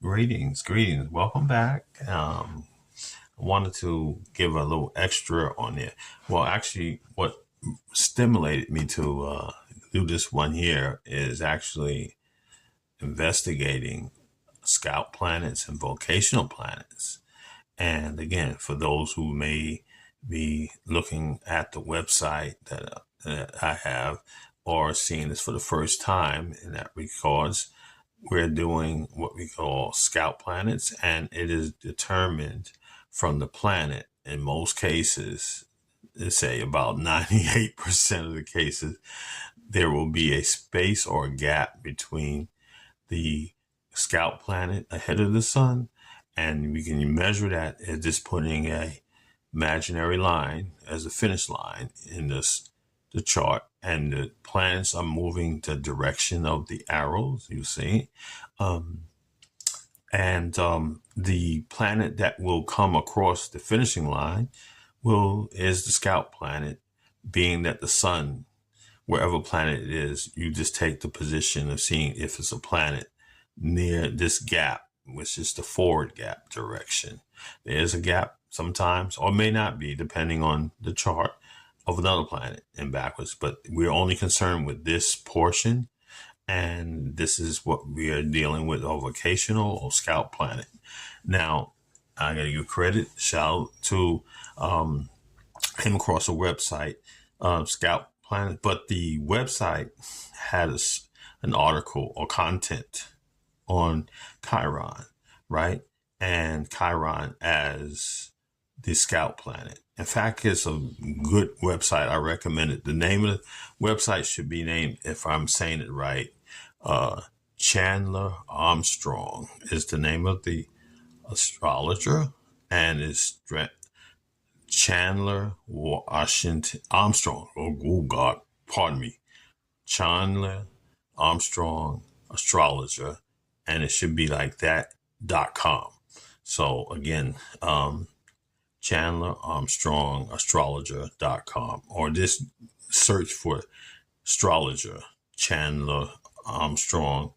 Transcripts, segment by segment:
Greetings. Welcome back. I wanted to give a little extra on it. Well, actually, what stimulated me to do this one here is actually investigating scout planets and vocational planets. And again, for those who may be looking at the website that I have or seeing this for the first time in that regards, we're doing what we call scout planets, and it is determined from the planet. In most cases, let's say about 98% of the cases, there will be a space or a gap between the scout planet ahead of the sun, and we can measure that as just putting a imaginary line as a finish line in the chart, and the planets are moving the direction of the arrows, you see. The planet that will come across the finishing line is the scout planet, being that the sun, wherever planet it is, you just take the position of seeing if it's a planet near this gap, which is the forward gap direction. There's a gap sometimes, or may not be, depending on the chart of another planet and backwards. But we're only concerned with this portion, and this is what we are dealing with, a vocational or scout planet. Now, I gotta give credit, shout out to came across a website, Scout Planet, but the website had an article or content on Chiron, right? And Chiron as the scout planet. In fact, it's a good website. I recommend it. The name of the website should be named, if I'm saying it right, Chandler Armstrong is the name of the astrologer, and it's Chandler Washington Armstrong. Oh God, pardon me. Chandler Armstrong astrologer, and it should be like that.com. So again, Chandler Armstrong astrologer.com, or just search for astrologer, Chandler Armstrong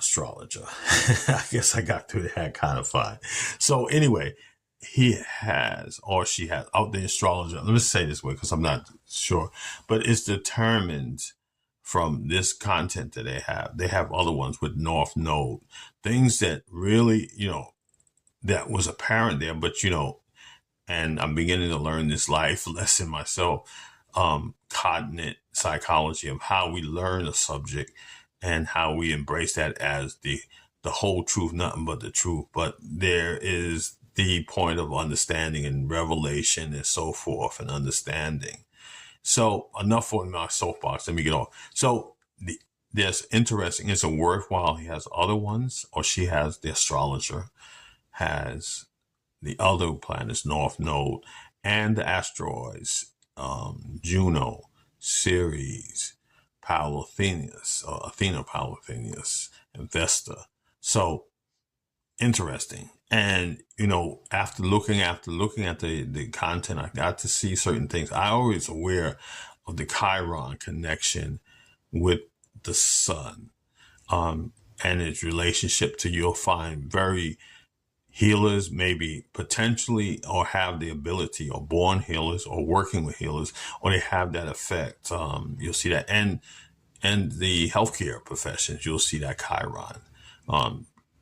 astrologer. I guess I got through that kind of fine. So anyway, he has, or she has, out the astrologer, let me say this way because I'm not sure, but it's determined from this content that they have. They have other ones with North Node, things that really, that was apparent there, but and I'm beginning to learn this life lesson myself, cognate psychology of how we learn a subject and how we embrace that as the whole truth, nothing but the truth. But there is the point of understanding and revelation and so forth and understanding. So enough for my soapbox. Let me get off. So there's interesting. It's a worthwhile. He has other ones, or she has, the astrologer has the other planets, North Node, and the asteroids, Juno, Ceres, Athena, Paulithenius, and Vesta. So interesting. And, after looking at the content, I got to see certain things. I always aware of the Chiron connection with the sun, and its relationship to, you'll find very healers, maybe potentially, or have the ability, or born healers, or working with healers, or they have that effect. You'll see that. And the healthcare professions, you'll see that Chiron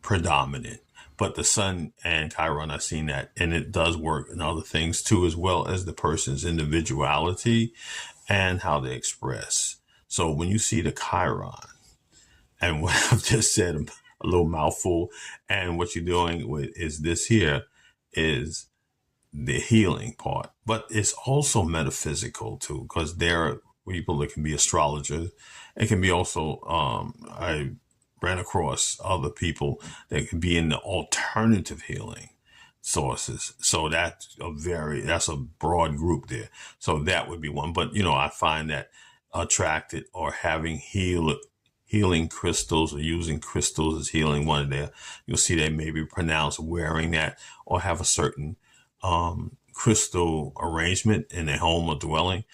predominant. But the sun and Chiron, I've seen that, and it does work in other things too, as well as the person's individuality and how they express. So when you see the Chiron, and what I've just said, a little mouthful, and what you're doing with is this here is the healing part, but it's also metaphysical too, because there are people that can be astrologers. It can be also, I ran across other people that can be in the alternative healing sources. So that's a broad group there. So that would be one. But, I find that attracted, or having healing crystals, or using crystals as healing one there. You'll see they may be pronounced wearing that, or have a certain crystal arrangement in their home or dwelling.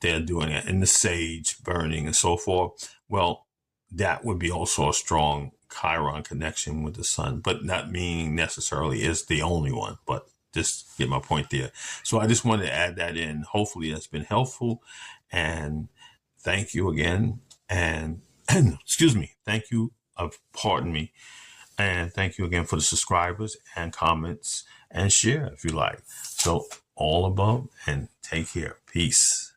They're doing it in the sage burning and so forth. Well, that would be also a strong Chiron connection with the sun, but not meaning necessarily is the only one, but just get my point there. So I just wanted to add that in. Hopefully that's been helpful. And thank you again. And excuse me. Thank you. Pardon me. And thank you again for the subscribers and comments and share if you like. So all above, and take care. Peace.